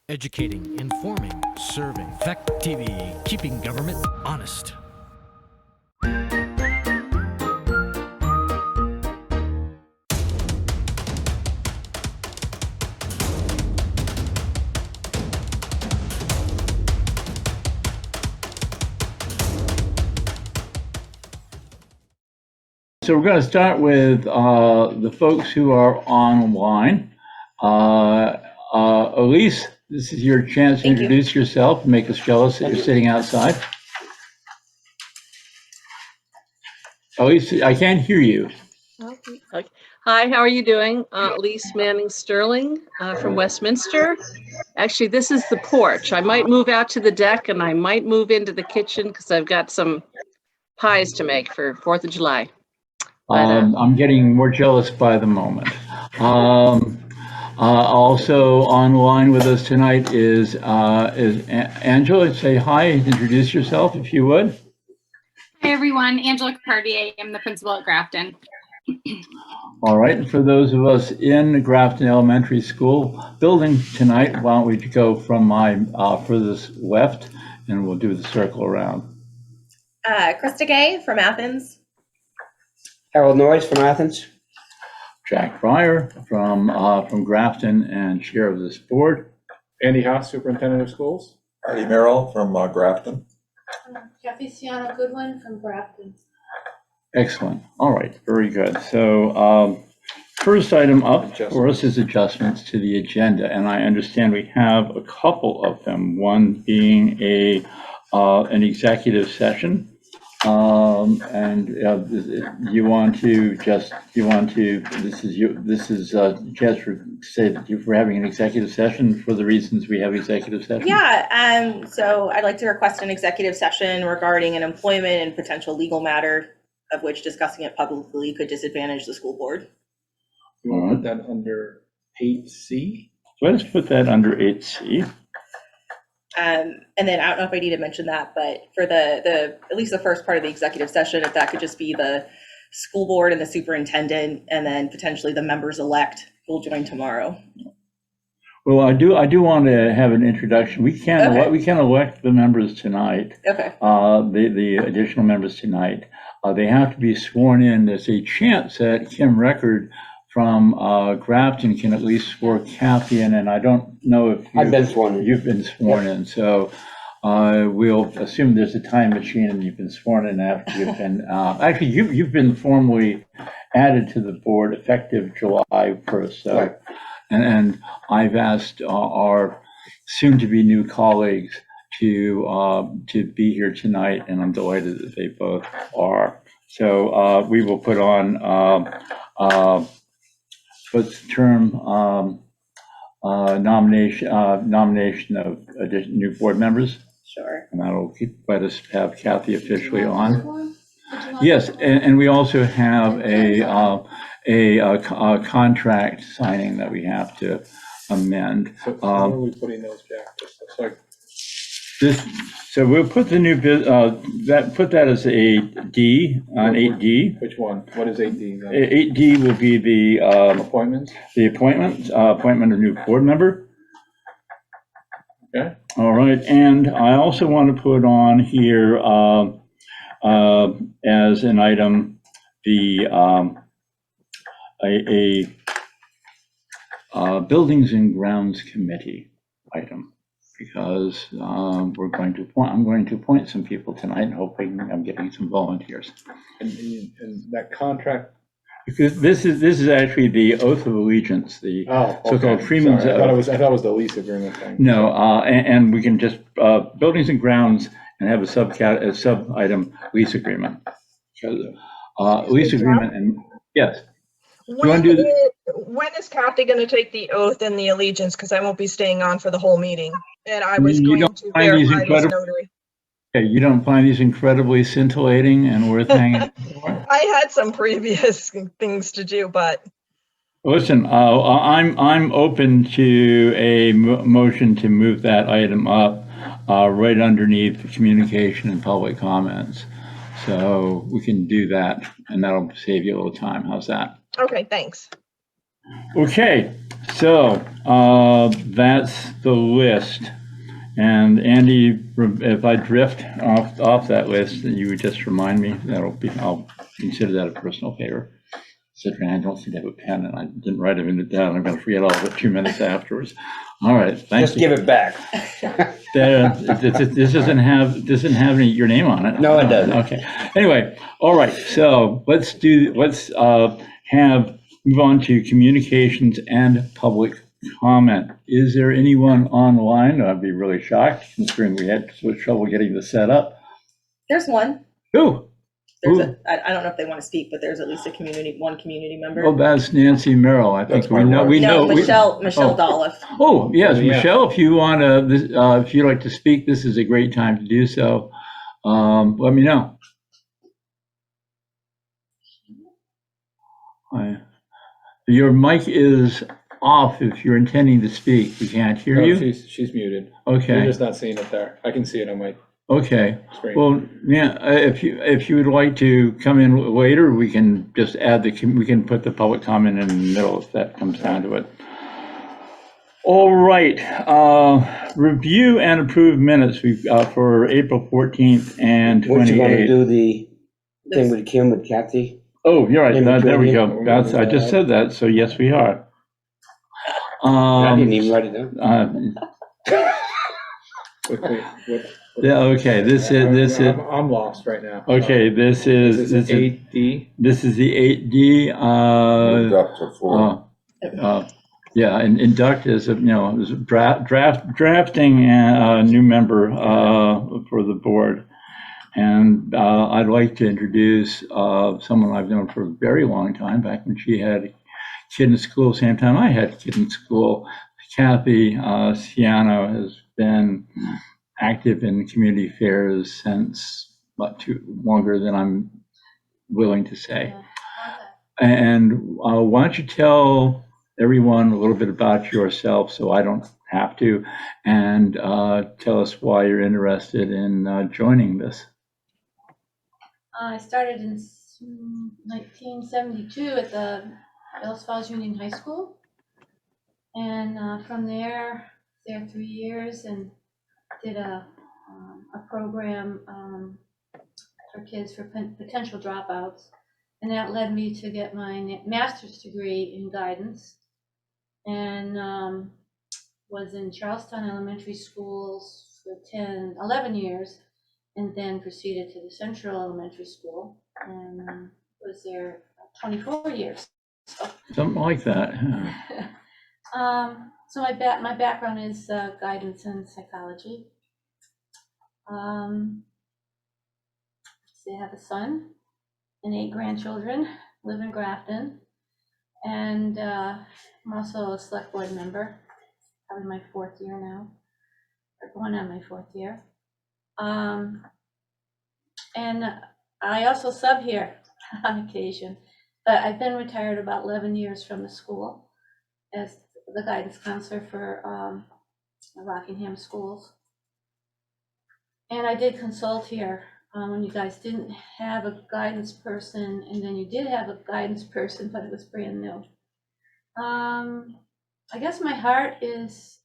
Educating, informing, serving. Fact TV, keeping government honest. So we're going to start with the folks who are online. Elise, this is your chance to introduce yourself and make us jealous that you're sitting outside. Elise, I can't hear you. Okay. Hi, how are you doing? Elise Manning Sterling from Westminster. Actually, this is the porch. I might move out to the deck and I might move into the kitchen because I've got some pies to make for 4th of July. I'm getting more jealous by the moment. Also online with us tonight is Angela. Say hi, introduce yourself if you would. Hi everyone, Angela Cartier. I'm the principal at Grafton. All right, and for those of us in the Grafton Elementary School building tonight, why don't we go from my furthest left and we'll do the circle around. Krista Gay from Athens. Harold Norris from Athens. Jack Fryer from Grafton and chair of this board. Andy Haas, superintendent of schools. Artie Merrill from Grafton. Kathy Sienna Goodwin from Grafton. Excellent. All right, very good. So first item up for us is adjustments to the agenda, and I understand we have a couple of them. One being an executive session. This is a chance to say that we're having an executive session for the reasons we have executive session. Yeah, so I'd like to request an executive session regarding an employment and potential legal matter of which discussing it publicly could disadvantage the school board. You want to put that under 8C? Let's put that under 8C. And then I don't know if I need to mention that, but for the at least the first part of the executive session, if that could just be the school board and the superintendent, and then potentially the members elect will join tomorrow. Well, I do want to have an introduction. We can elect the members tonight. Okay. The additional members tonight. They have to be sworn in. There's a chance that Kim Record from Grafton can at least swear Kathy in, and I don't know if I've been sworn in. You've been sworn in, so we'll assume there's a time machine and you've been sworn in after you've been. Actually, you've been formally added to the board effective July 1st. So, right. And I've asked our soon-to-be new colleagues to be here tonight, and I'm delighted that they both are. So we will put on. What's the term? Nomination of new board members. Sure. And that'll let us have Kathy officially on. Yes, and we also have a contract signing that we have to amend. So where are we putting those, Jack? So we'll put the new put that as a D on 8D. Which one? What is 8D? 8D will be the appointments. The appointment of new board member. Okay. All right, and I also want to put on here as an item the buildings and grounds committee item. Because I'm going to appoint some people tonight, and hopefully I'm getting some volunteers. And that contract. Because this is actually the oath of allegiance, the so-called Freeman's Oath. I thought it was the lease agreement thing. No, and we can just buildings and grounds and have a sub item lease agreement. Lease agreement and yes. When is Kathy going to take the oath and the allegiance? Because I won't be staying on for the whole meeting. And I was going to verify this notary. Okay, you don't find these incredibly scintillating and worth hanging for? I had some previous things to do, but. Listen, I'm open to a motion to move that item up right underneath the communication and public comments. So we can do that, and that'll save you a little time. How's that? Okay, thanks. Okay, So that's the list. And Andy, if I drift off that list, you would just remind me. I'll consider that a personal favor. Considering I don't seem to have a pen and I didn't write it down, I'm going to forget all of it 2 minutes afterwards. All right, thanks. Just give it back. This doesn't have your name on it. No, it doesn't. Okay. Anyway, all right. So let's move on to communications and public comment. Is there anyone online? I'd be really shocked considering we had so much trouble getting this set up. There's one. Who? I don't know if they want to speak, but there's at least one community member. Oh, that's Nancy Merrill. I think we know. Michelle Dolliff. Oh, yes, Yeah. Michelle, if you want to, if you'd like to speak, this is a great time to do so. Let me know. Your mic is off if you're intending to speak. We can't hear Oh, you. she's muted. You're Okay, just not seeing it there. I can see it on my okay. screen. Well, yeah, if you would like to come in later, we can just we can put the public comment in the middle if that comes down to it. All right, review and approve minutes for April 14th and Weren't you gonna 28th. do the thing with Kim, with Kathy? Oh, you're right, In there we between go. I just said that, so yes, we are. I didn't even write it down. Wait, Yeah, okay, this is, I'm lost right now. okay, this is 8D. This is the 8D, Moved up to 4. yeah, and induct is, is drafting a new member for the board. And I'd like to introduce someone I've known for a very long time, back when she had a kid in school, same time I had a kid in school. Kathy Ciano has been active in community affairs since longer than I'm willing to say. And why don't you tell everyone a little bit about yourself so I don't have to, and tell us why you're interested in joining this. I started in 1972 at the Bells Falls Union High School. And from there 3 years and did a program for kids for potential dropouts. And that led me to get my master's degree in guidance, and was in Charlestown Elementary Schools for 11 years, and then proceeded to the Central Elementary School and was there 24 years. So, Something like that. so my background is guidance and psychology. I have a son and 8 grandchildren, live in Grafton, and I'm also a select board member, probably my 4th year now, or going on my 4th year. And I also sub here on occasion, but I've been retired about 11 years from the school as the guidance counselor for Rockingham schools. And I did consult here when you guys didn't have a guidance person, and then you did have a guidance person, but it was brand new. I guess my heart is,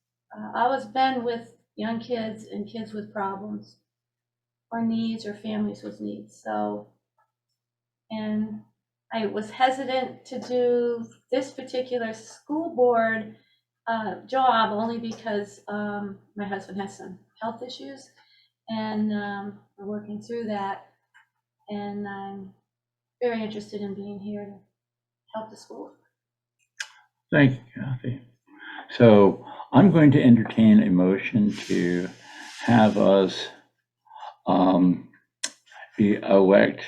I was been with young kids and kids with problems or needs, or families with needs. So, and I was hesitant to do this particular school board job only because my husband has some health issues, and we're working through that. And I'm very interested in being here to help the school. Thank you, Kathy. So I'm going to entertain a motion to have us elect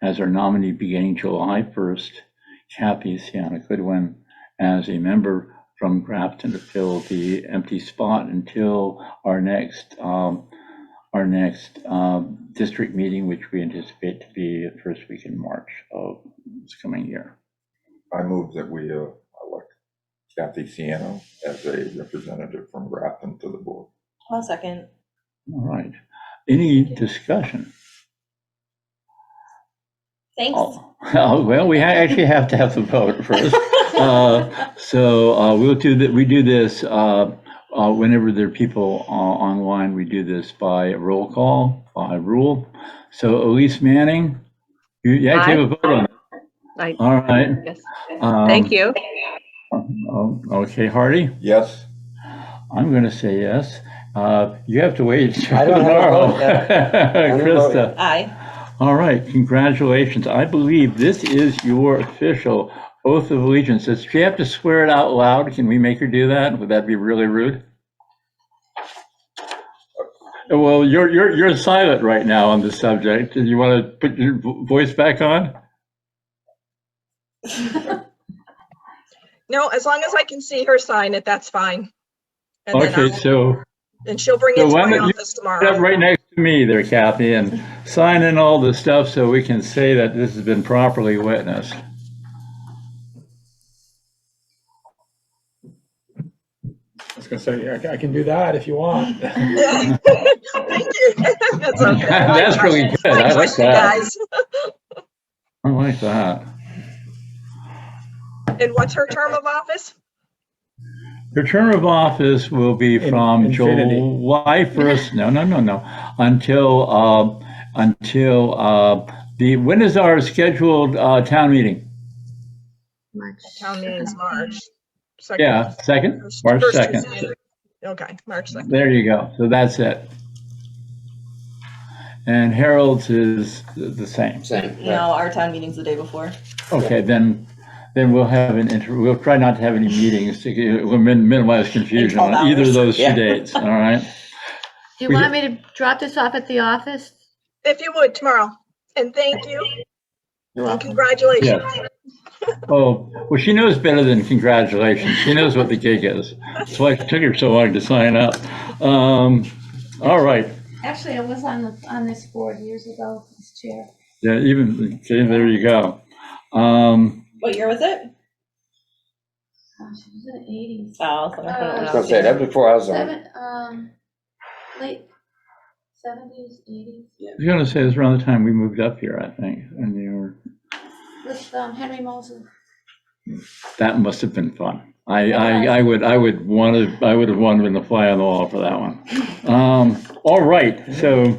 as our nominee beginning July 1st, Kathy Sienna Goodwin as a member from Grafton to fill the empty spot until our next district meeting, which we anticipate to be the first week in March of this coming year. I move that we elect Kathy Ciano as a representative from Grafton to the board. I'll second. All right. Any discussion? Thanks. Well, we actually have to have the vote first. So we'll do that. We do this whenever there are people online. We do this by roll call, by rule. So Elise Manning, you actually have a vote on it. All right. Yes. Thank you. Okay, Hardy? Yes. I'm going to say yes. You have to wait until I don't have a tomorrow. vote yet. I haven't voted Krista. yet. Aye. All right, congratulations. I believe this is your official oath of allegiance. Does she have to swear it out loud? Can we make her do that? Would that be really rude? Well, you're silent right now on the subject. Do you want to put your voice back on? No, as long as I can see her sign it, that's fine. And then Okay, and she'll bring it to why my don't you office stand tomorrow. right next to me there, Kathy, and sign in all the stuff so we can say that this has been properly witnessed. I was gonna say, I can do that if you want. Thank you. That's okay. That's really good. I like trust you that. guys. I like that. And what's her term of office? Her term of office will be from Infinity. July 1st. No. Until when is our scheduled town meeting? Town meeting's March 2nd. Yeah, 2nd, March First 2nd. Tuesday. Okay, March 2nd. There you go. So that's it. And Harold's is the same. Same. No, our town meeting's the day before. Okay, then we'll have we'll try not to have any meetings to minimize confusion on either of those two dates. All right. Do you want me to drop this off at the office? If you would, tomorrow. And thank you. You're And welcome. congratulations. Yeah. Oh, well, she knows better than congratulations. She knows what the gig is. That's why it took her so long to sign up. All right. Actually, I was on this board years ago as chair. Yeah, okay, there you go. What year was it? Gosh, it was in the 80s. Oh, so I I was gonna say, that was before I was on. Late 70s, 80s. I was going to say it was around the time we moved up here, I think. And you were, With Henry Mosley. that must have been fun. I would have wanted to fly on the wall for that one. All right, so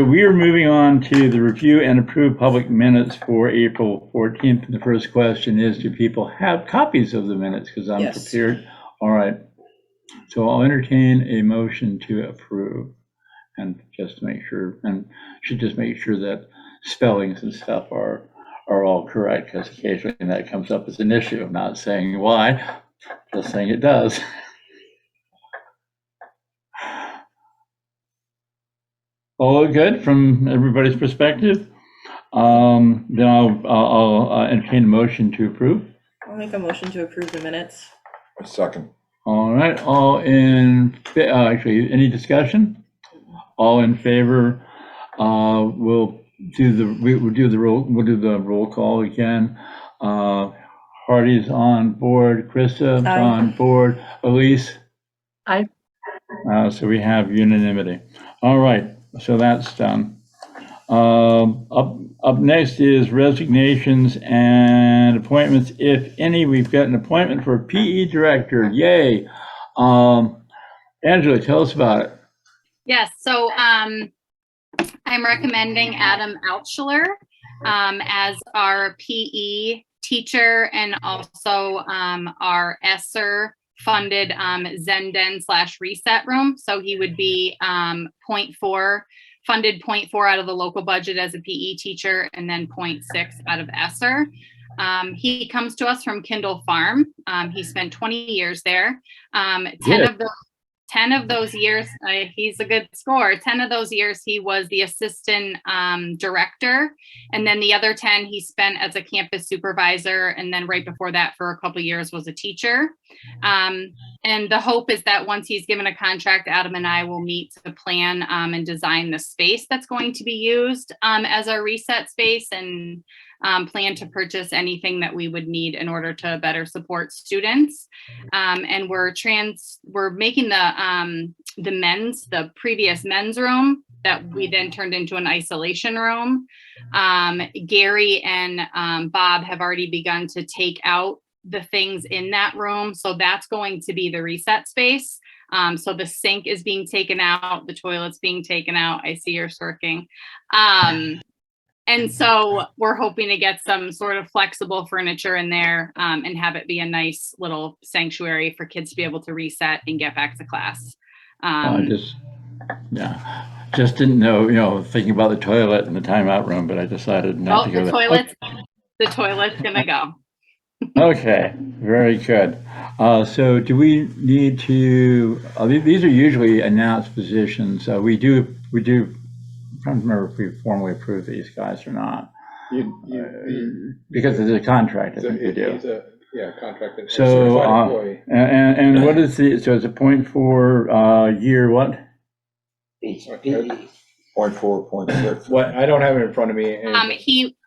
we are moving on to the review and approve public minutes for April 14th. The first question is, do people have copies of the minutes? Because I'm Yes. prepared. All right, so I'll entertain a motion to approve, and just to make sure, and should just make sure that spellings and stuff are all correct, because occasionally that comes up as an issue. I'm not saying why, just saying it does. All good from everybody's perspective? Then I'll entertain a motion to approve. I'll make a motion to approve the minutes. A second. All right, actually, any discussion? All in favor? We'll do the roll call again. Hardy's on board. Krista's Aye. on board. Elise? Aye. So we have unanimity. All right, so that's done. Up next is resignations and appointments, if any. We've got an appointment for PE director. Yay. Angela, tell us about it. Yes, so I'm recommending Adam Altschuler as our PE teacher and also our ESSER funded Zenden/reset room. So he would be funded 0.4 out of the local budget as a PE teacher and then 0.6 out of ESSER. He comes to us from Kindle Farm. He spent 20 years there. 10 of those years, he's a good scorer. 10 of those years, he was the assistant director. And then the other 10, he spent as a campus supervisor. And then right before that, for a couple of years, was a teacher. And the hope is that once he's given a contract, Adam and I will meet to plan and design the space that's going to be used as our reset space, and plan to purchase anything that we would need in order to better support students. And we're making the previous men's room that we then turned into an isolation room. Gary and Bob have already begun to take out the things in that room. So that's going to be the reset space. So the sink is being taken out, the toilet's being taken out. I see you're smirking. And so we're hoping to get some sort of flexible furniture in there and have it be a nice little sanctuary for kids to be able to reset and get back to class. Just didn't know, thinking about the toilet and the timeout room, but I decided not to go there. The toilet's gonna go. Okay, very good. So do we need to, these are usually announced positions. We do, I don't remember if we formally approved these guys or not. Because it's a contract, I think we do. Contracted. So, and what is so it's a 0.4 year what? 0.4, 0.6. What, I don't have it in front of me.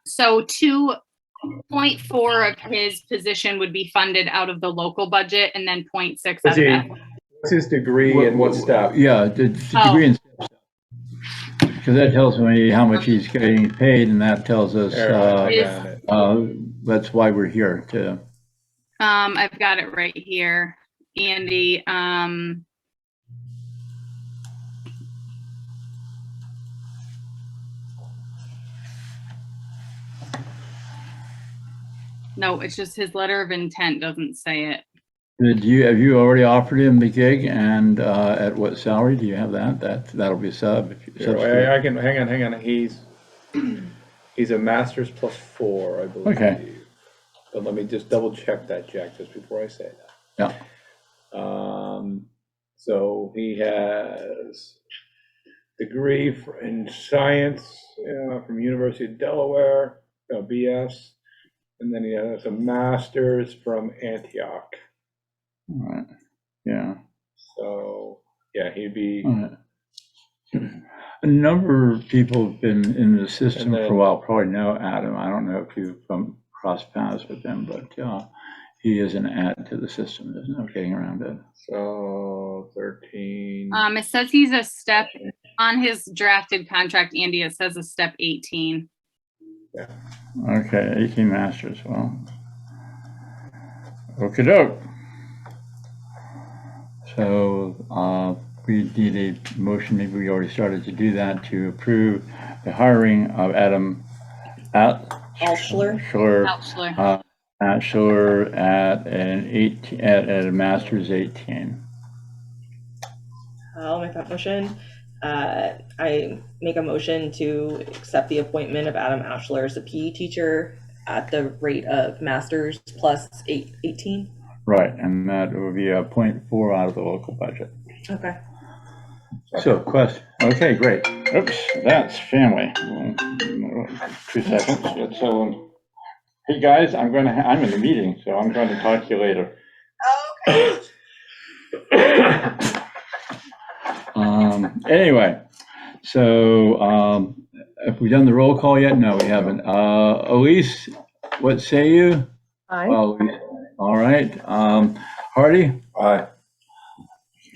2.4 of his position would be funded out of the local budget, and then 0.6 out of that. What's his degree and what step? Yeah, the degree and step. Because that tells me how much he's getting paid, and that tells us that's why we're here too. I've got it right here, Andy. No, it's just his letter of intent doesn't say it. Have you already offered him the gig, and at what salary? Do you have that? That'll be sub. I can hang on. He's a master's +4, I believe. Okay. But let me just double check that, Jack, just before I say that. Yeah. So he has degree in science from University of Delaware, BS, and then he has a master's from Antioch. All right. Yeah. So yeah, he'd be. A number of people have been in the system for a while. Probably know Adam. I don't know if you've crossed paths with him, but he is an add to the system. There's no getting around it. So 13. It says he's a step on his drafted contract, Andy. It says a step 18. Yeah. Okay, 18 masters. Well, okie doke. So we need a motion. Maybe we already started to do that to approve the hiring of Adam Alschler at an 18 at a master's 18. I'll make that motion. I make a motion to accept the appointment of Adam Alschler as a PE teacher at the rate of masters plus 18. Right, and that will be a 0.4 out of the local budget. Okay. So, question. Okay, great. Oops, that's family. 2 seconds. So, hey guys, I'm in the meeting, so I'm going to talk to you later. Okay. Anyway, so have we done the roll call yet? No, we haven't. Elise, what say you? Aye. Well, all right. Hardy? Aye.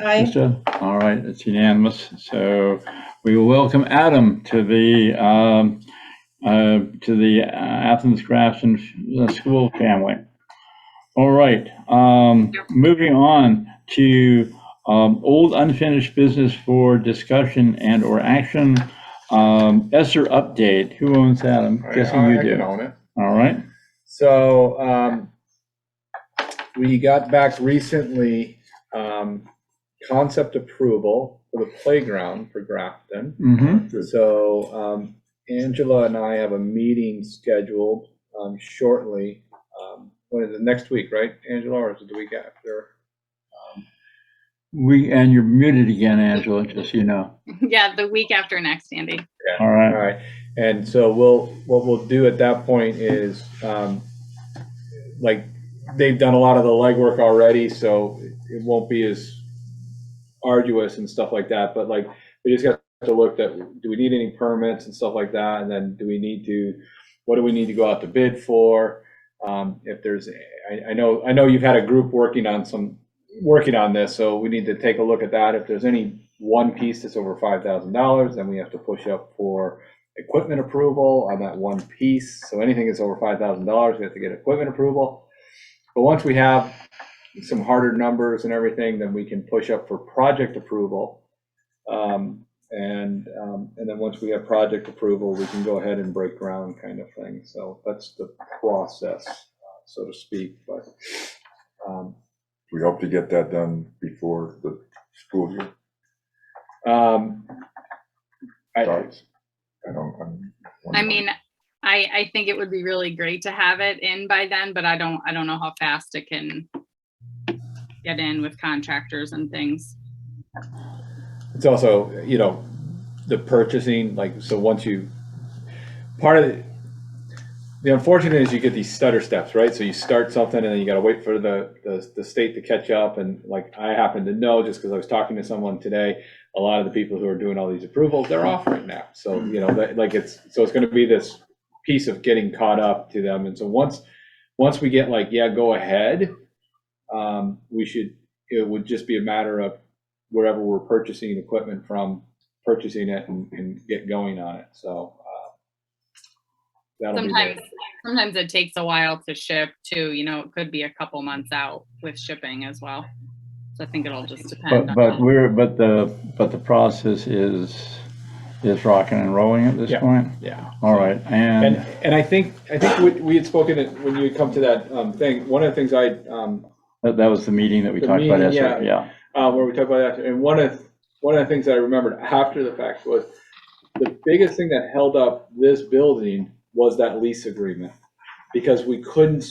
Aye. All right, it's unanimous. So we will welcome Adam to the Athens Grafton school family. All right. Moving on to old unfinished business for discussion and or action. ESSER update. Who owns that? I'm guessing you do. I can own it. All right. So we got back recently concept approval for the playground for Grafton. Mm-hmm. So Angela and I have a meeting scheduled shortly. When is it? Next week, right, Angela, or is it the week after? And you're muted again, Angela, just so you know. Yeah, the week after next, Andy. Yeah. All right. All right. And so what we'll do at that point is like they've done a lot of the legwork already, so it won't be as arduous and stuff like that. But like we just got to look at, do we need any permits and stuff like that, and then what do we need to go out to bid for? If there's, I know you've had a group working on some working on this, so we need to take a look at that. If there's any one piece that's over $5,000, then we have to push up for equipment approval on that one piece. So anything that's over $5,000, we have to get equipment approval. But once we have some harder numbers and everything, then we can push up for project approval. And then once we have project approval, we can go ahead and break ground, kind of thing. So that's the process, so to speak. But we hope to get that done before the school year starts. I mean, I think it would be really great to have it in by then, but I don't know how fast it can get in with contractors and things. it's also, you know, the purchasing, like, so once you, part of the unfortunate is you get these stutter steps, right? So you start something and then you got to wait for the state to catch up. And like, I happen to know, just because I was talking to someone today, a lot of the people who are doing all these approvals, they're off right now. So, you know, like it's going to be this piece of getting caught up to them. And so once we get like, yeah, go ahead, it would just be a matter of wherever we're purchasing equipment from, purchasing it and get going on it. So sometimes it takes a while to ship too. You know, it could be a couple months out with shipping as well. So I think it'll just depend. But the process is rocking and rolling at this point. Yeah. All right. And I think we had spoken when you had come to that thing. One of the things that was the meeting that we talked about yesterday. Yeah. Where we talked about that. And one of the things that I remembered after the fact was the biggest thing that held up this building was that lease agreement, because we couldn't.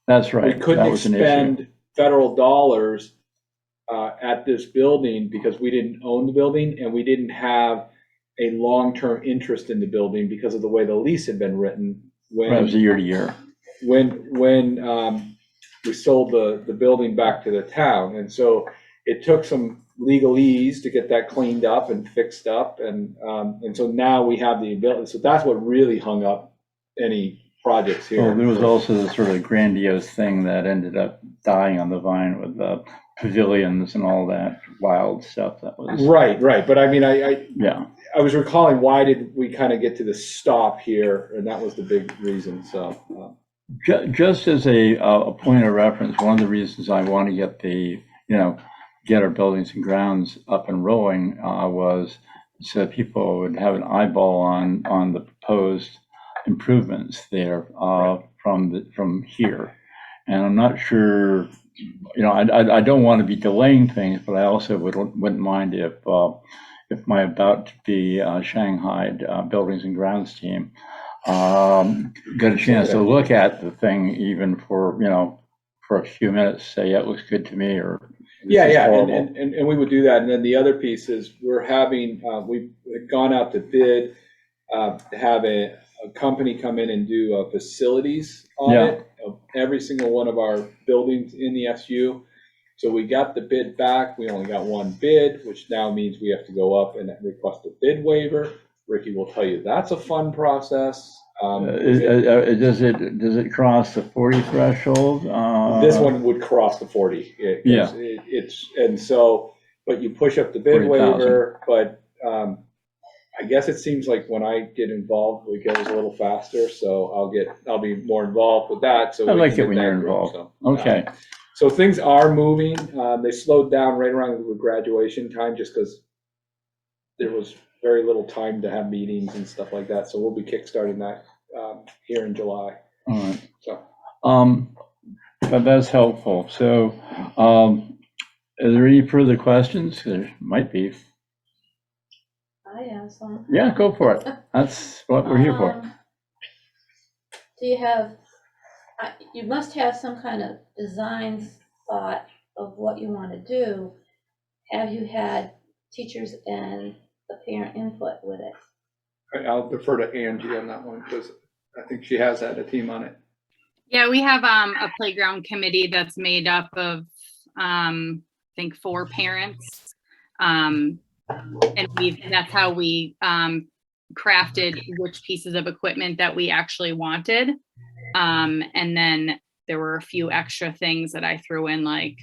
That's right. We couldn't expend federal dollars at this building because we didn't own the building and we didn't have a long-term interest in the building because of the way the lease had been written. When it was a year to year. When we sold the building back to the town, and so it took some legalese to get that cleaned up and fixed up, and so now we have the ability. So that's what really hung up any projects here. Well, there was also the sort of grandiose thing that ended up dying on the vine with the pavilions and all that wild stuff that was. Right. But I mean, yeah. I was recalling, why did we kind of get to the stop here, and that was the big reason. So just as a point of reference, one of the reasons I want to get our buildings and grounds up and rolling was so that people would have an eyeball on the proposed improvements there from here. And I'm not sure, I don't want to be delaying things, but I also wouldn't mind if my about to be Shanghaied buildings and grounds team got a chance to look at the thing, even for a few minutes, say, yeah, it looks good to me, or and we would do that. And then the other piece is we're having we've gone out to bid to have a company come in and do a facilities audit of every single one of our buildings in the SU. So we got the bid back. We only got one bid, which now means we have to go up and request a bid waiver. Ricky will tell you that's a fun process. Does it cross the 40 threshold? This one would cross the 40. But you push up the bid waiver. But I guess it seems like when I get involved, it goes a little faster. So I'll be more involved with that. So I like it when you're involved. So, okay. So things are moving. They slowed down right around the graduation time, just because there was very little time to have meetings and stuff like that. So we'll be kickstarting that here in July. All right. So, but that's helpful. So, are there any further questions? There might be. I have some. Yeah, go for it. That's what we're here for. Do you have? You must have some kind of design thought of what you want to do. Have you had teachers and the parent input with it? I'll defer to Angie on that one, because I think she has had a team on it. Yeah, we have a playground committee that's made up of I think 4 parents, and that's how we crafted which pieces of equipment that we actually wanted. And then there were a few extra things that I threw in, like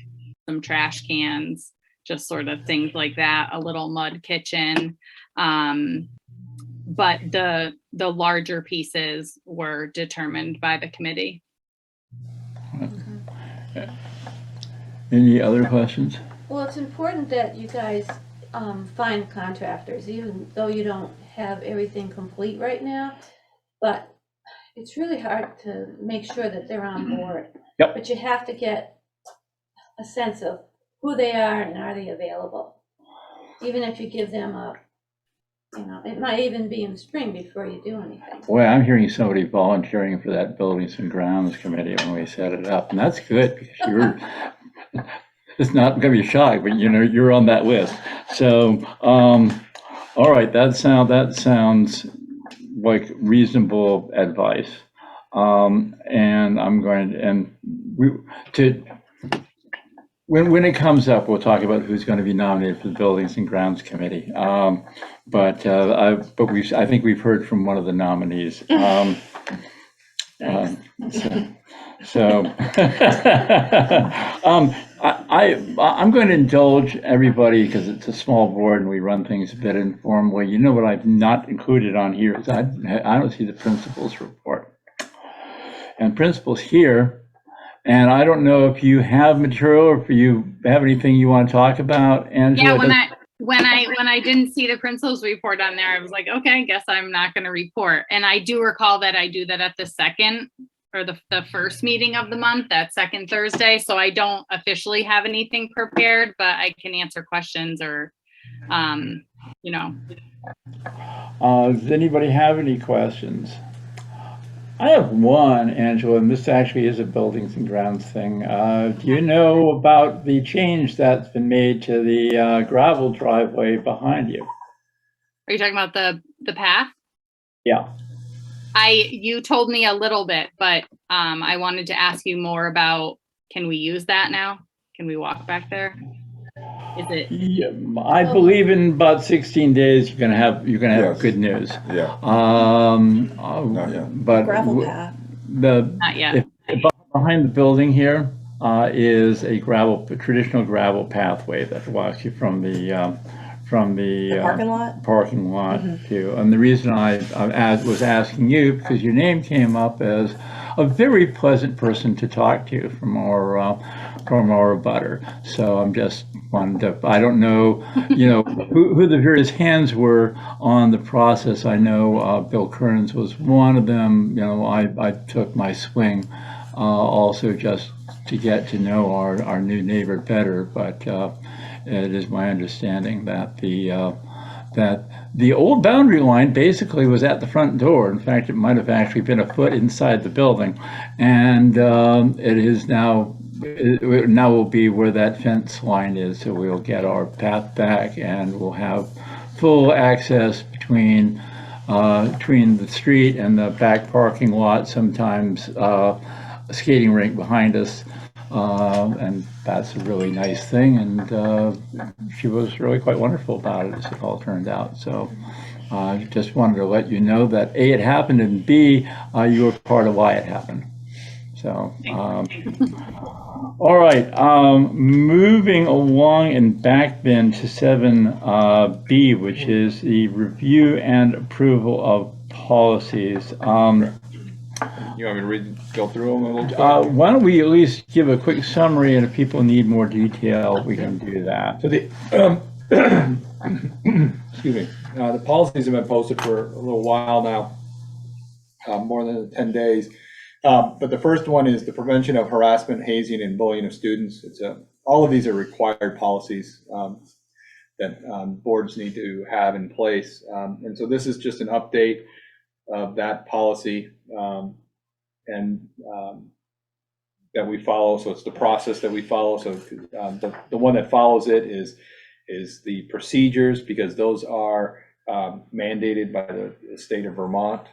some trash cans, just sort of things like that, a little mud kitchen. But the larger pieces were determined by the committee. Any other questions? Well, it's important that you guys find contractors, even though you don't have everything complete right now. But it's really hard to make sure that they're on board. Yep. But you have to get a sense of who they are and are they available. Even if you give them a, it might even be in spring before you do anything. Boy, I'm hearing somebody volunteering for that Buildings and Grounds Committee when we set it up, and that's good because you're. It's not going to be shocked, but you're on that list. So, all right, that sounds like reasonable advice. And I'm going to, when it comes up, we'll talk about who's going to be nominated for the Buildings and Grounds Committee. But I think we've heard from one of the nominees. I'm going to indulge everybody because it's a small board and we run things a bit informally. You know what I've not included on here is I don't see the principal's report. And principal's here, and I don't know if you have material or if you have anything you want to talk about, Angela. Yeah, when I didn't see the principal's report on there, I was like, okay, I guess I'm not going to report. And I do recall that I do that at the second or the first meeting of the month, that second Thursday. So I don't officially have anything prepared, but I can answer questions or, Does anybody have any questions? I have one, Angela, and this actually is a Buildings and Grounds thing. Do you know about the change that's been made to the gravel driveway behind you? Are you talking about the path? Yeah. You told me a little bit, but I wanted to ask you more about, can we use that now? Can we walk back there? Is it? Yeah, I believe in about 16 days you're gonna have Yes. good news. Yeah. Not yet. But Gravel path. Not yet. Behind the building here is a traditional gravel pathway that walks you from the parking lot to. And the reason I was asking you because your name came up as a very pleasant person to talk to from our butter. So I'm just wanted to. I don't know, who the various hands were on the process. I know Bill Kearns was one of them. I took my swing also just to get to know our new neighbor better, but. It is my understanding that the old boundary line basically was at the front door. In fact, it might have actually been a foot inside the building, and it is now. It now will be where that fence line is. So we'll get our path back, and we'll have full access between the street and the back parking lot. Sometimes a skating rink behind us. And that's a really nice thing, and she was really quite wonderful about it as it all turned out. So I just wanted to let you know that A, it happened, and B, you were part of why it happened. So, all right, moving along and back then to 7B, which is the review and approval of policies. You want me to go through them a little bit? Why don't we at least give a quick summary, and if people need more detail, we can do that. So excuse me, the policies have been posted for a little while now, more than 10 days. But the first one is the prevention of harassment, hazing, and bullying of students. All of these are required policies that boards need to have in place. And so this is just an update of that policy and that we follow. So it's the process that we follow. So the one that follows it is the procedures, because those are mandated by the state of Vermont.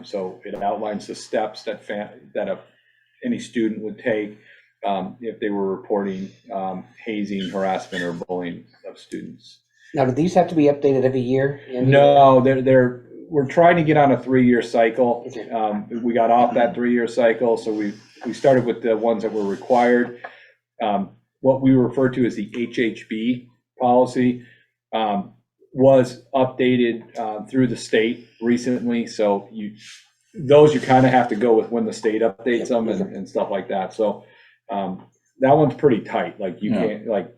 So it outlines the steps that any student would take if they were reporting hazing, harassment, or bullying of students. Now, do these have to be updated every year? No, we're trying to get on a 3-year cycle. We got off that 3-year cycle, so we started with the ones that were required. what we refer to as the HHB policy was updated through the state recently. So those you kind of have to go with when the state updates them and stuff like that. So that one's pretty tight. Like you can't, like,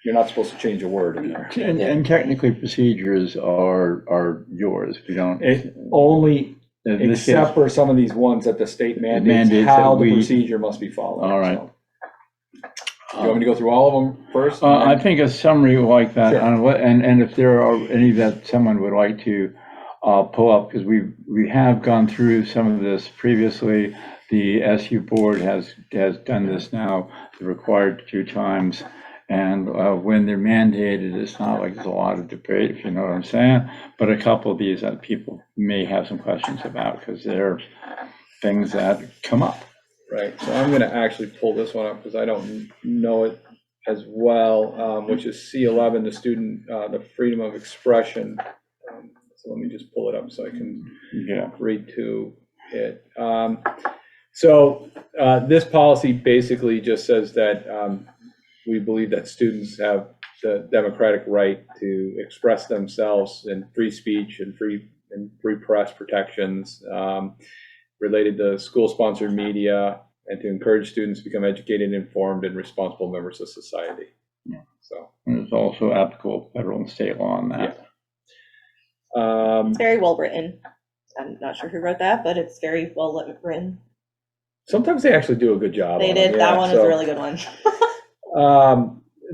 you're not supposed to change a word in there. And technically procedures are yours. We don't. Only except for some of these ones that the state mandates how the procedure must be followed. All right. So. You want me to go through all of them first? I think a summary like that, Sure. and if there are any that someone would like to pull up, because we have gone through some of this previously. The SU board has done this now, the required 2 times, and when they're mandated, it's not like there's a lot of debate, if you know what I'm saying. But a couple of these that people may have some questions about because they're things that come up. Right, so I'm going to actually pull this one up because I don't know it as well, which is C11, the student, the freedom of expression. So let me just pull it up so I can read to it. So this policy basically just says that we believe that students have the democratic right to express themselves in free speech and free press protections. Related to school-sponsored media, and to encourage students to become educated, informed, and responsible members of society. Yeah. So and it's also applicable federal and state law on that. Yeah. It's very well written. I'm not sure who wrote that, but it's very well written. Sometimes they actually do a good job. They did. That one is a really good one.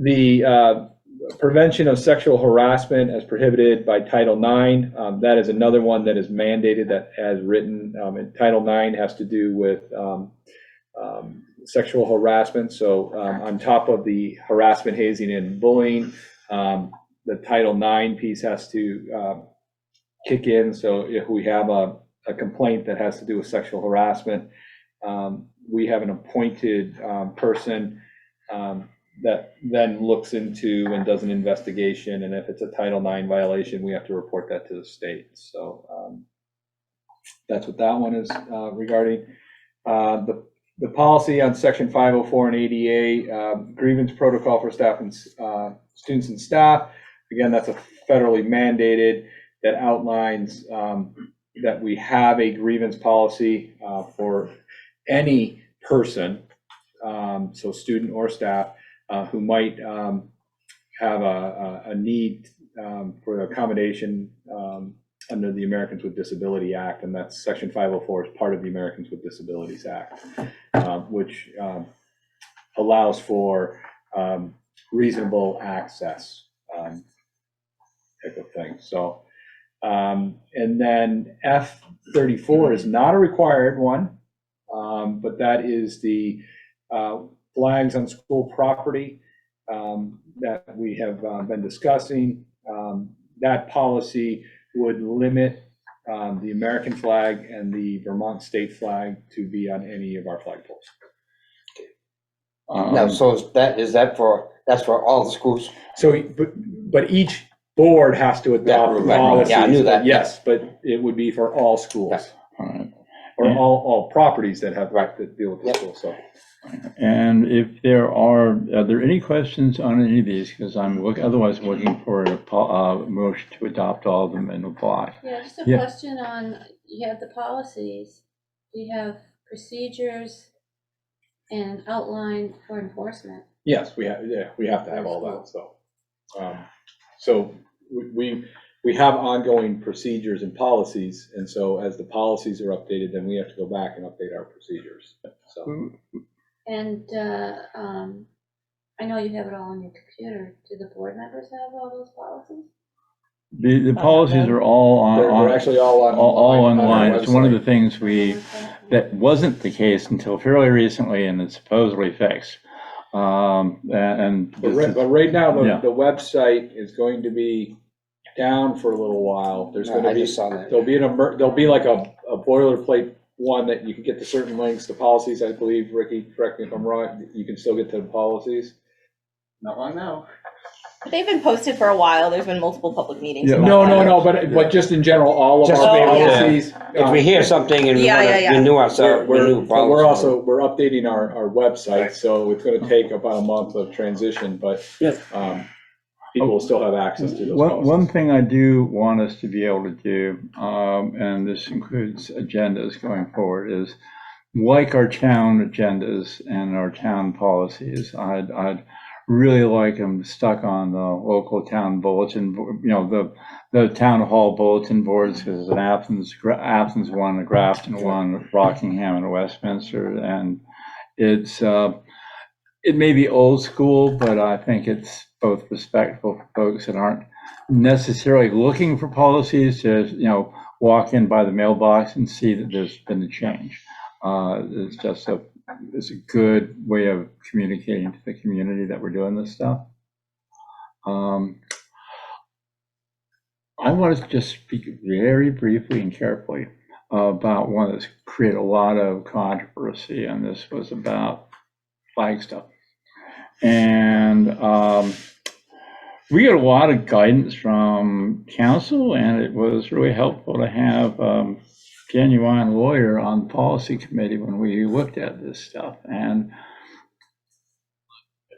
The prevention of sexual harassment as prohibited by Title IX. That is another one that is mandated that as written. And Title IX has to do with sexual harassment. So on top of the harassment, hazing, and bullying, the Title IX piece has to kick in. So if we have a complaint that has to do with sexual harassment, we have an appointed person that then looks into and does an investigation, and if it's a Title IX violation, we have to report that to the state. So that's what that one is regarding. The policy on Section 504 and ADA, grievance protocol for staff and students and staff. Again, that's a federally mandated that outlines that we have a grievance policy for any person, so student or staff, who might have a need for accommodation under the Americans with Disability Act, and that's Section 504 is part of the Americans with Disabilities Act, which allows for reasonable access type of thing. So, and then F34 is not a required one, but that is the flags on school property that we have been discussing. That policy would limit the American flag and the Vermont state flag to be on any of our flagpoles. Now, so that's for all the schools? So, but each board has to adopt right. policies. Yeah, I knew that. Yes, but it would be for all schools. Yes. All right. Or all properties that have to deal with the school, so. And if are there any questions on any of these? Because I'm otherwise looking for a motion to adopt all of them and apply. Yeah, just a question on, you have the policies, you have procedures and outline for enforcement. Yes, we have to have all that, so. So we have ongoing procedures and policies, and so as the policies are updated, then we have to go back and update our procedures, so. And I know you have it all on your computer. Do the board members have all those policies? The policies are all on. They're actually all online. on It's one of the things that wasn't the case until fairly recently, and it's supposedly fixed. But right now, the website is going to be down for a little while. There's going to be there'll be like a boilerplate one that you can get to certain links to policies. I believe, Ricky, correct me if I'm wrong, you can still get to the policies. Not long now. They've been posted for a while. There's been multiple public meetings. Yeah, about no, that. but just in general, all of Just our Oh, yeah. policies. If we hear something and we Yeah, want yeah, to yeah. renew ourselves, renew But we're policy. also, we're updating our website, so it's gonna take about a month of transition, but, Yes. people will still have access to those One policies. thing I do want us to be able to do, and this includes agendas going forward, is like our town agendas and our town policies, I'd really like them stuck on the local town bulletin, the town hall bulletin boards, because an Athens one, a Grafton one, Rockingham and Westminster, and it's, it may be old school, but I think it's both respectful for folks that aren't necessarily looking for policies to, walk in by the mailbox and see that there's been a change. It's a good way of communicating to the community that we're doing this stuff. I want to just speak very briefly and carefully about one that's created a lot of controversy, and this was about flag stuff. And we got a lot of guidance from council, and it was really helpful to have genuine lawyer on the policy committee when we looked at this stuff. And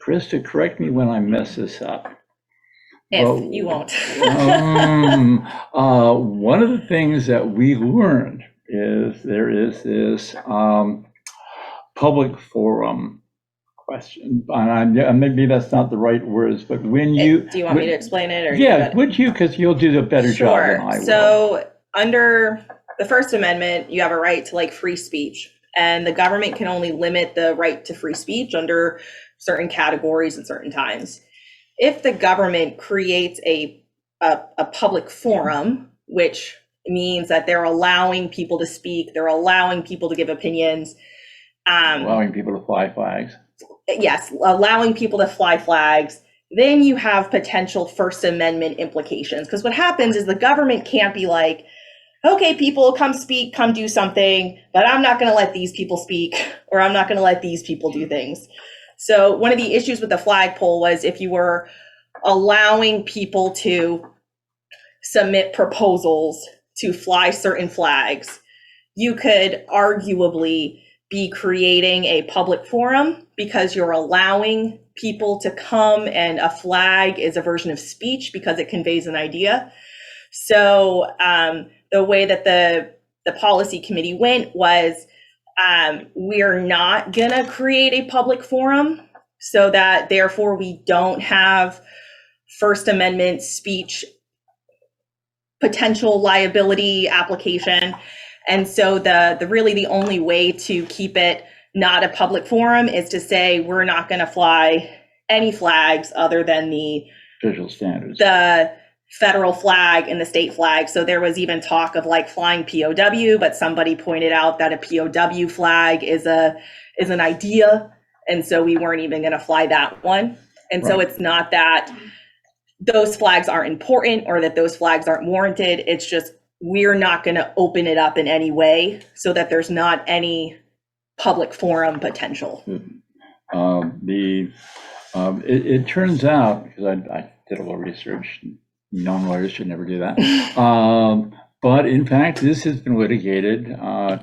Krista, correct me when I mess this up. If you won't. One of the things that we learned is there is this public forum question, and maybe that's not the right words, but when you Do you want me to explain it? Or yeah, would you? Because you'll do a better job than I will. So under the First Amendment, you have a right to free speech, and the government can only limit the right to free speech under certain categories at certain times. If the government creates a public forum, which means that they're allowing people to speak, they're allowing people to give opinions, allowing people to fly flags. Yes, allowing people to fly flags, then you have potential First Amendment implications. Because what happens is the government can't be like, okay, people, come speak, come do something, but I'm not going to let these people speak, or I'm not going to let these people do things. So one of the issues with the flagpole was if you were allowing people to submit proposals to fly certain flags, you could arguably be creating a public forum because you're allowing people to come, and a flag is a version of speech because it conveys an idea. So the way that the policy committee went was we're not gonna create a public forum so that therefore we don't have First Amendment speech potential liability application. And so the only way to keep it not a public forum is to say we're not going to fly any flags other than the official standards, the federal flag and the state flag. So there was even talk of flying POW, but somebody pointed out that a POW flag is an idea, and so we weren't even going to fly that one. And so it's not that those flags aren't important or that those flags aren't warranted. It's just we're not going to open it up in any way so that there's not any public forum potential. It turns out, because I did a little research, non-lawyers should never do that, but in fact this has been litigated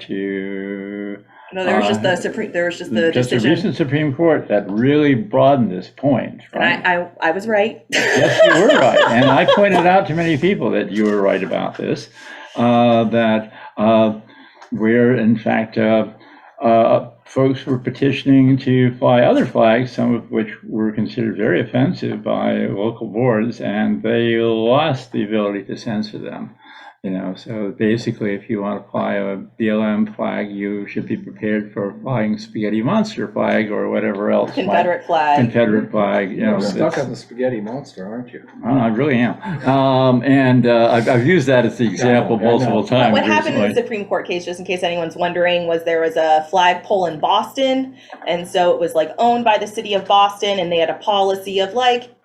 to no, there was just the Supreme, there was just the just decision. a recent Supreme Court that really broadened this point, right? And I was right. Yes, you were right, and I pointed out to many people that you were right about this, that where in fact folks were petitioning to fly other flags, some of which were considered very offensive by local boards, and they lost the ability to censor them. So basically, if you want to fly a BLM flag, you should be prepared for flying spaghetti monster flag or whatever else. Confederate flag. You're stuck on the spaghetti monster, aren't you? I really am. And I've used that as the example multiple times. What happened in the Supreme Court case, just in case anyone's wondering, was there was a flagpole in Boston. And so it was owned by the city of Boston. And they had a policy of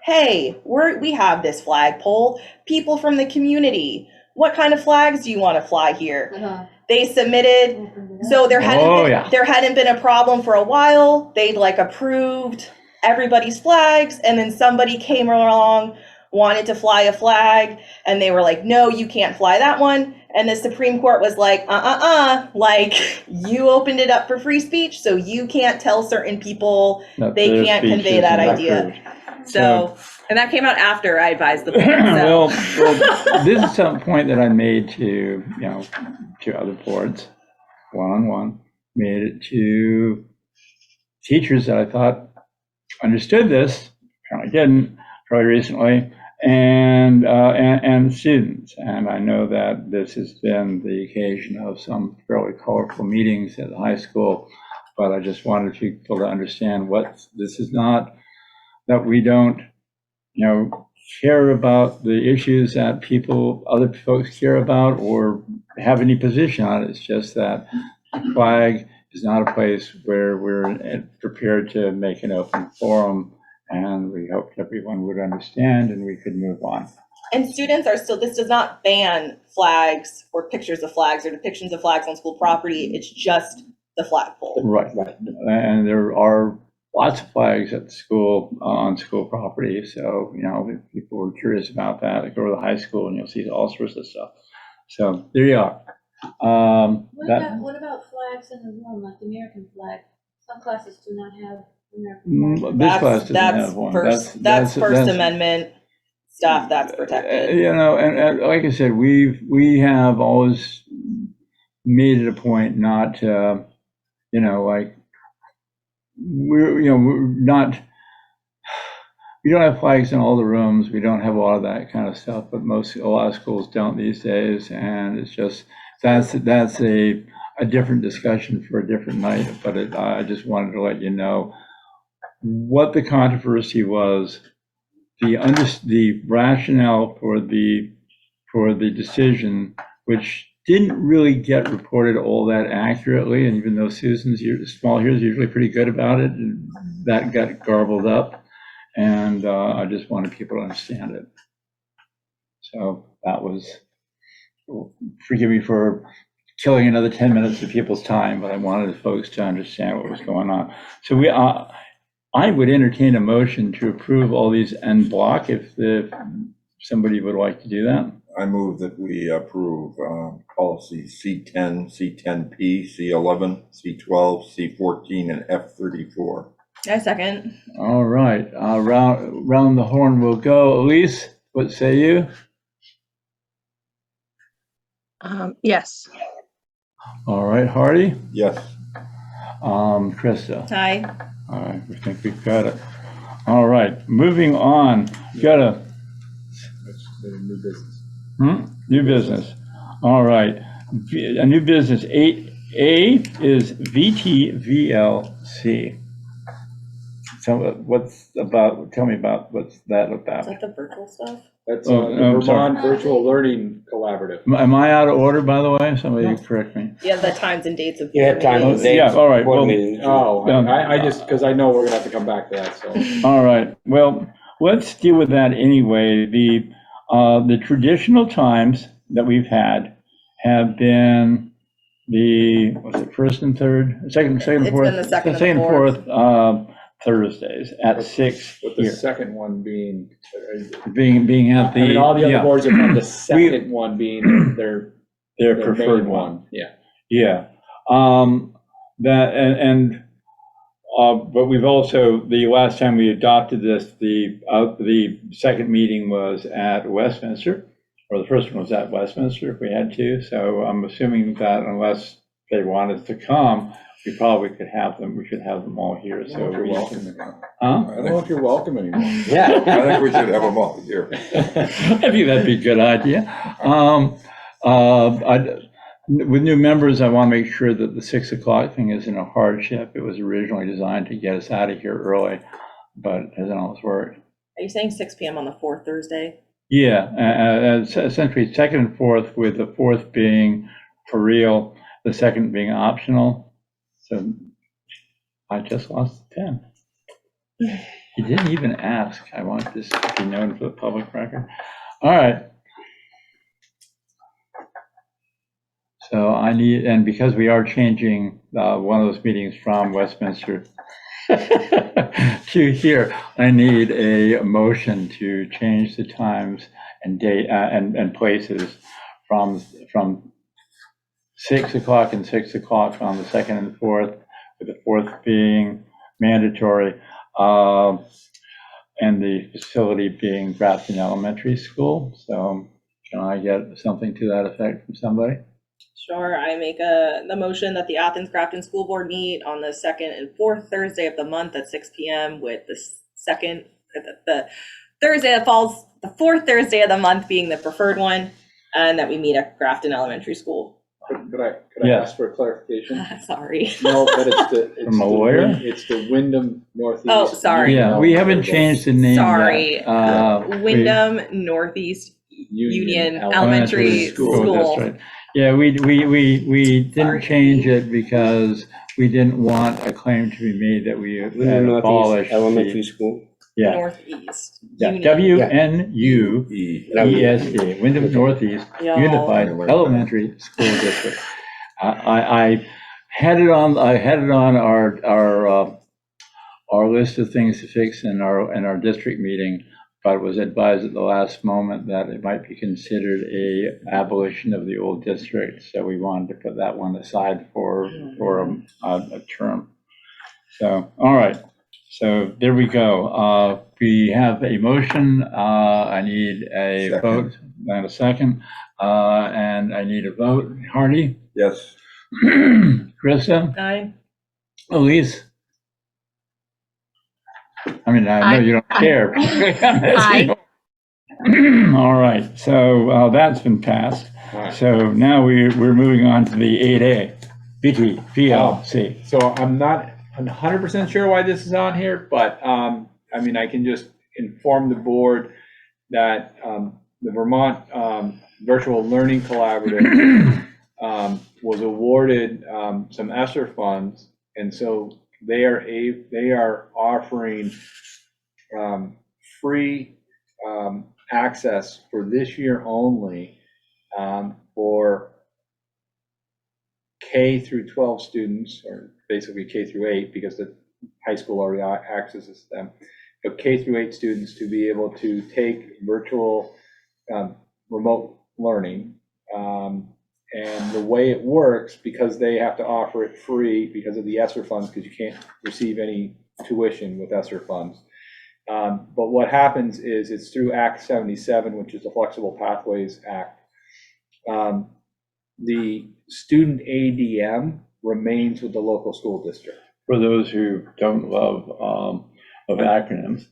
hey, we have this flagpole. People from the community, what kind of flags do you want to fly here? They submitted, so there hadn't been a problem for a while. They'd approved everybody's flags, and then somebody came along, wanted to fly a flag, and they were like, no, you can't fly that one. And the Supreme Court was like, like, you opened it up for free speech, so you can't tell certain people they can't convey that idea. So, and that came out after I advised the board. So. well, this is some point that I made to, to other boards, one-on-one, made it to teachers that I thought understood this, apparently didn't, probably recently, and students. And I know that this has been the occasion of some fairly colorful meetings at the high school, but I just wanted people to understand what this is not, that we don't, care about the issues that other folks care about or have any position on it. It's just that the flag is not a place where we're prepared to make an open forum, and we hoped everyone would understand and we could move on. And students are still, this does not ban flags or pictures of flags or depictions of flags on school property. It's just the flagpole. Right. And there are lots of flags at the school, on school property. So, if people were curious about that, go to the high school and you'll see all sorts of stuff. So there you are. What about flags in the room, like the American flag? Some classes do not have American flag. This class doesn't have one. That's First Amendment stuff that's protected. And like I said, we have always made it a point not to, we don't have flags in all the rooms. We don't have a lot of that kind of stuff, but a lot of schools don't these days. And it's just, that's a different discussion for a different night. But I just wanted to let you know what the controversy was, the rationale for the decision, which didn't really get reported all that accurately. And even though Susan's small here is usually pretty good about it, that got garbled up. And I just wanted people to understand it. So that was, forgive me for killing another 10 minutes of people's time, but I wanted folks to understand what was going on. So I would entertain a motion to approve all these en bloc if somebody would like to do that. I move that we approve policy C10, C10P, C11, C12, C14, and F34. I second. All right, round the horn we'll go. Elise, what say you? Yes. All right, Hardy? Yes. Krista? Aye. All right, we think we've got it. All right, moving on. Got New business. New business. All right, a new business. 8A is VTVLC. So tell me about what's that about? Is that the virtual stuff? That's the Vermont Virtual Learning Collaborative. Am I out of order, by the way? Somebody correct me. Yeah, the times and dates of. You have times and dates. Yeah, all right. I just, because I know we're gonna have to come back to that, so. All right, well, let's deal with that anyway. The traditional times that we've had have been first and third, second, It's fourth, been the second and second, fourth. fourth, Thursdays at 6 With the here. second one being Being at the. all the other yeah. boards have had the second one being their preferred main one. Yeah. Yeah. But we've also, the last time we adopted this, the second meeting was at Westminster, or the first one was at Westminster if we had to. So I'm assuming that unless they wanted to come, we probably could have them. We should have them all here. So you're we welcome. can, I don't know if you're welcome anymore. Yeah. I think we should have them all here. I think that'd be a good idea. With new members, I want to make sure that the 6 o'clock thing isn't a hardship. It was originally designed to get us out of here early, but it hasn't always worked. Are you saying 6 p.m. on the fourth Thursday? Yeah, essentially second and fourth, with the fourth being for real, the second being optional. So I just lost the pen. He didn't even ask. I want this to be known for the public record. All right. So and because we are changing one of those meetings from Westminster to here, I need a motion to change the times and date and places from 6 o'clock and 6 o'clock on the second and fourth, with the fourth being mandatory, and the facility being Grafton Elementary School. So can I get something to that effect from somebody? Sure, I make the motion that the Athens Grafton School Board meet on the second and fourth Thursday of the month at 6 p.m. with the Thursday that falls, the fourth Thursday of the month being the preferred one, and that we meet at Grafton Elementary School. Could I Yes. ask for clarification? Sorry. No, but it's From a lawyer? It's the Wyndham Northeast. Oh, sorry. Yeah, we haven't changed the name Sorry. yet. Wyndham Northeast Union Elementary School. That's right. Yeah, we didn't Sorry. change it because we didn't want a claim to be made that we had abolished. Elementary school. Yeah, Northeast yeah, Union. WNUESD, Wyndham Northeast Y'all. Unified Elementary School District. I had it on our list of things to fix in our district meeting, but was advised at the last moment that it might be considered a abolition of the old district. So we wanted to put that one aside for a term. So, all right. So there we go. We have a motion. I need a vote and a second. And I need a vote. Hardy? Yes. Krista? Aye. Elise? I mean, I know you don't care. Aye. All right, so that's been passed. Right. So now we're moving on to the 8A, VLC. So I'm not 100% sure why this is on here, but I mean, I can just inform the board that the Vermont Virtual Learning Collaborative was awarded some ESSER funds, and so they are offering free access for this year only for K through 12 students, or basically K through 8, because the high school already accesses them. But K through 8 students to be able to take virtual remote learning. And the way it works, because they have to offer it free because of the ESSER funds, because you can't receive any tuition with ESSER funds. But what happens is it's through Act 77, which is the Flexible Pathways Act. The student ADM remains with the local school district. For those who don't love of acronyms.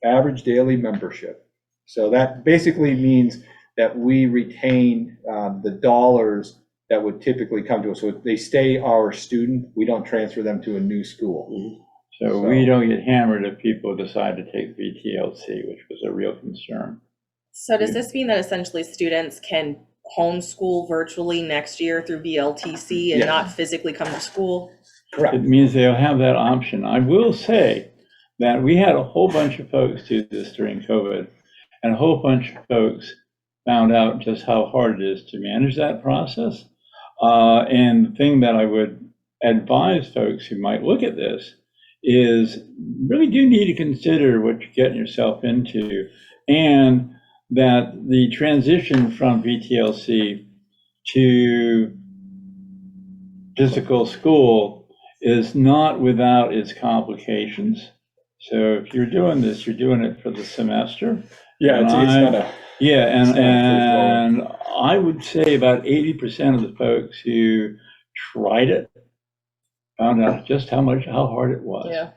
Average daily membership. So that basically means that we retain the dollars that would typically come to us. So they stay our student, we don't transfer them to a new school. So we don't get hammered if people decide to take VTLC, which was a real concern. So does this mean that essentially students can homeschool virtually next year through VLTC and Yes. not physically come to school? Correct. It means they'll have that option. I will say that we had a whole bunch of folks do this during COVID, and a whole bunch of folks found out just how hard it is to manage that process. And the thing that I would advise folks who might look at this is really do need to consider what you're getting yourself into, and that the transition from VTLC to physical school is not without its complications. So if you're doing this, you're doing it for the semester. Yeah, it's not a. Yeah, It's not and I would say about 80% of the folks who tried it found out just how hard it was. Yeah.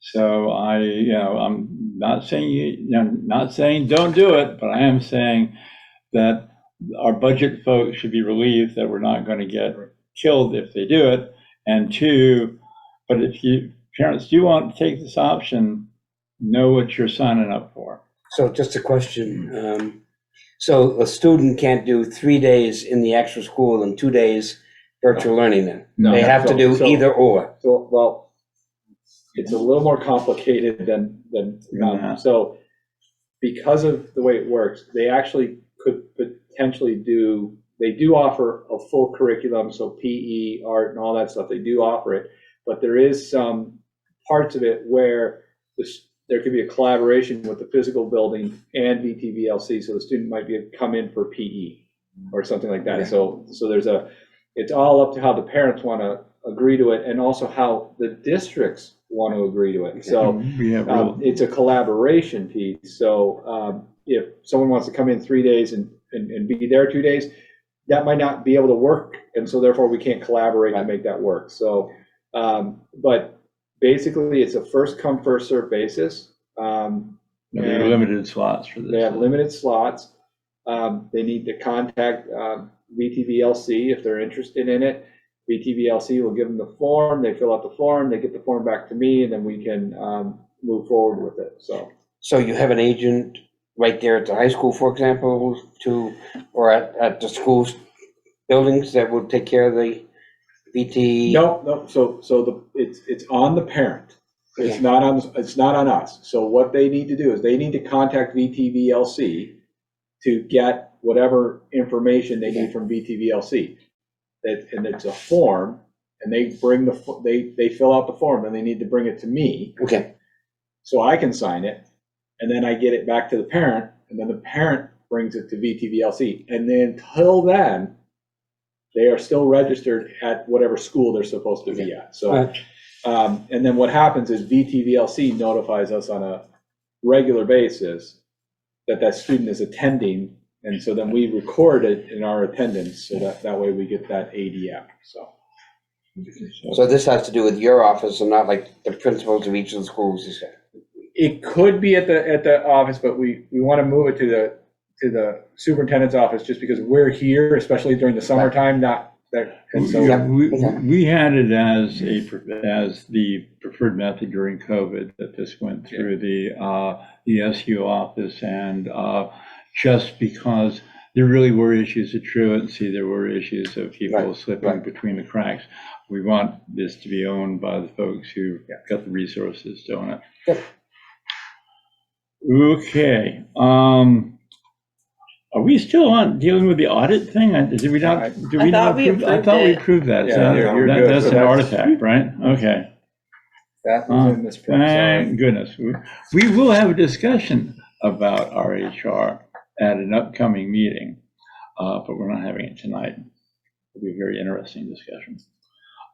So I'm not saying not saying don't do it, but I am saying that our budget folks should be relieved that we're not going to get killed if they do it. And two, but if parents do want to take this option, know what you're signing up for. So just a question. So a student can't do 3 days in the actual school and 2 days virtual learning then? No. They have to do So- either or. So, well, it's a little more complicated than Yeah. so because of the way it works, they actually could potentially they do offer a full curriculum, so PE, art, and all that stuff, they do offer it, but there is some parts of it where there could be a collaboration with the physical building and VTVLC, so the student might come in for PE or something like that. So it's all up to how the parents want to agree to it, and also how the districts want to agree to it. So it's a collaboration piece. So if someone wants to come in 3 days and be there 2 days, that might not be able to work, and so therefore we can't collaborate to make that work. So, but basically it's a first come, first served basis. They have limited slots for this. They have limited slots. They need to contact VTVLC if they're interested in it. VTVLC will give them the form. They fill out the form. They get the form back to me, and then we can move forward with it. So you have an agent right there at the high school, for example, or at the school's buildings that will take care of the VT? No. So it's on the parent. It's not on us. So what they need to do is they need to contact VTVLC to get whatever information they need from VTVLC. And it's a form, and they fill out the form, and they need to bring it to me. Okay. So I can sign it, and then I get it back to the parent, and then the parent brings it to VTVLC. And then until then, they are still registered at whatever school they're supposed to be at. So, and then what happens is VTVLC notifies us on a regular basis that student is attending, and so then we record it in our attendance, so that way we get that ADM. So this has to do with your office and not like the principals of each of the schools, you said? It could be at the office, but we want to move it to the superintendent's office, just because we're here, especially during the summertime, not that. And so we had it as the preferred method during COVID, that this went through the SU office, and just because there really were issues of truancy, there were issues of people slipping between the cracks. We want this to be owned by the folks who got the resources doing it. Yep. Okay. Are we still on dealing with the audit thing? Did we not? I thought we approved that. Yeah, you're good. That's an artifact, right? Okay. That was in this Thank goodness. We will have a discussion about RHR at an upcoming meeting, but we're not having it tonight. It'll be a very interesting discussion.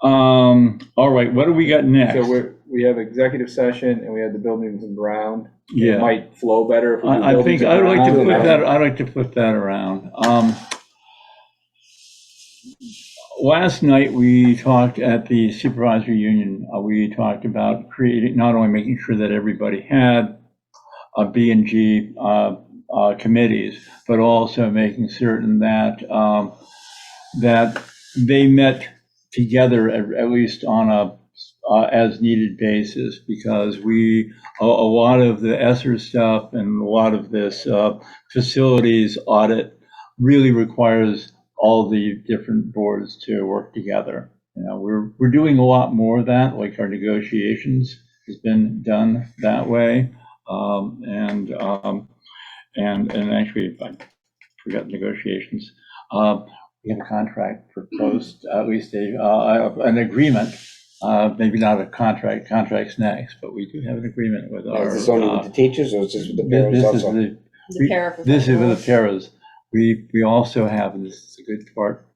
All right, what do we got next? So we have executive session, and we have the buildings and ground. Yeah. It might flow better if we do I think I'd like to flip that around. Last night we talked at the supervisory union. We talked about creating, not only making sure that everybody had B and G committees, but also making certain that that they met together at least on a as needed basis, because a lot of the ESSER stuff and a lot of this facilities audit really requires all the different boards to work together. You know, we're doing a lot more of that, like our negotiations has been done that way. And actually, I forgot negotiations. We have a contract proposed, at least an agreement. Maybe not a contract. Contract's next, but we do have an agreement with our. Is this only with the teachers, or is this with the parents also? This is with the paras. We also have, and this is a good part,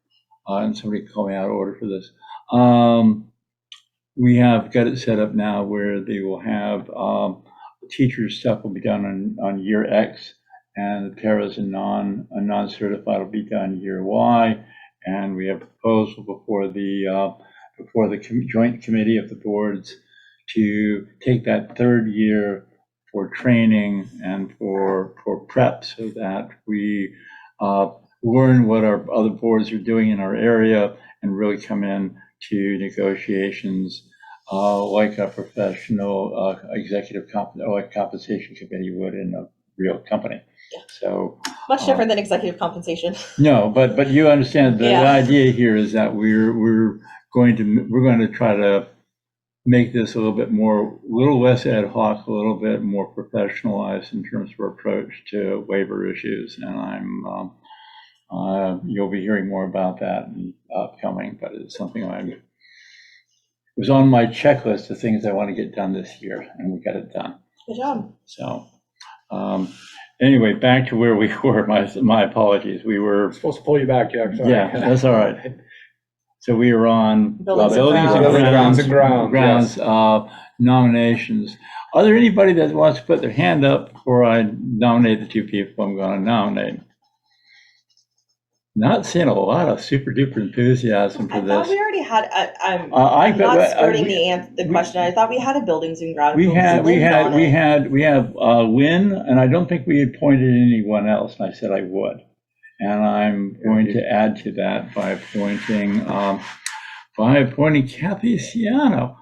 and somebody called me out of order for this. We have got it set up now where they will have teachers' stuff will be done on year X, and the paras and non-certified will be done year Y. And we have a proposal before the joint committee of the boards to take that third year for training and for prep, so that we learn what our other boards are doing in our area and really come in to negotiations like a professional executive compensation committee would in a real company. So Much different than executive compensation. no, but you understand the idea here is that we're going to try to make this a little less ad hoc, a little bit more professionalized in terms of our approach to waiver issues. And you'll be hearing more about that in upcoming, but it's something I'm was on my checklist of things I want to get done this year, and we got it done. Good job. So, anyway, back to where we were. My apologies. We were, Supposed to pull you back, Jack, sorry. yeah, that's all right. So we were on Buildings and buildings and grounds. grounds, nominations. Are there anybody that wants to put their hand up before I nominate the two people I'm going to nominate? Not seeing a lot of super duper enthusiasm for I thought this. we already had, I'm I'm not skirting the question. I thought we had a buildings and grounds. We have on it. Lynn, and I don't think we appointed anyone else, and I said I would. And I'm going to add to that by appointing Kathy Ciano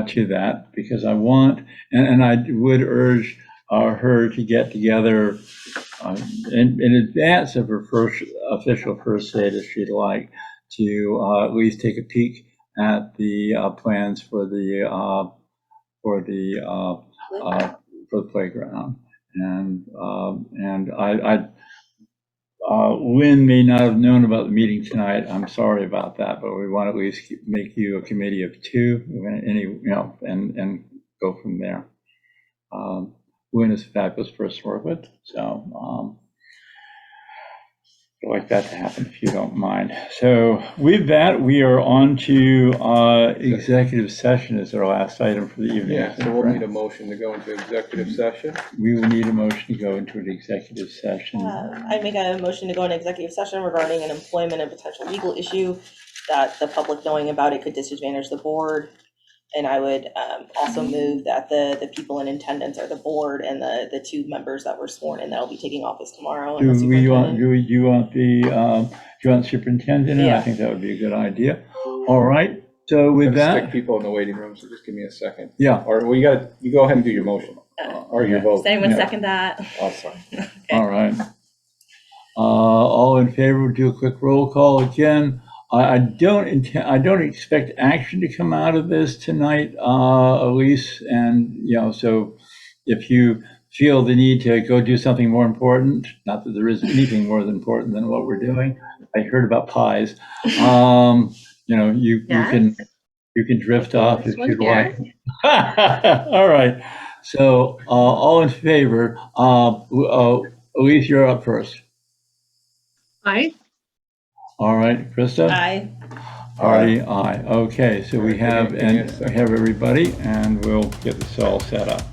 to that, because I want, and I would urge her to get together in advance of her first official first date, if she'd like, to at least take a peek at the plans for the playground. And Lynn may not have known about the meeting tonight. I'm sorry about that, but we want to at least make you a committee of two, and go from there. Lynn is a fabulous person to work with, so I'd like that to happen if you don't mind. So with that, we are on to executive session as our last item for the evening. Yeah, so we'll need a motion to go into executive session. We will need a motion to go into an executive session. I make a motion to go into executive session regarding an employment and potential legal issue that the public knowing about it could disadvantage the board. And I would also move that the people in attendance are the board and the two members that were sworn in that'll be taking office tomorrow. And the Do you want superintendent. the superintendent? in? I Yeah. think that would be a good idea. All right. So with I'm gonna that, stick people in the waiting room, so just give me a second. yeah. Or, well, you go ahead and do your motion, or your vote. Does anyone Yeah. second that? Oh, sorry. All right. All in favor, do a quick roll call again. I don't expect action to come out of this tonight, Elise. And, so if you feel the need to go do something more important, not that there is anything more important than what we're doing. I heard about pies. You can drift off if you'd like. All right. So, all in favor, Elise, you're up first. Aye. All right, Krista? Aye. Artie, aye. Okay, so we have everybody, and we'll get this all set up.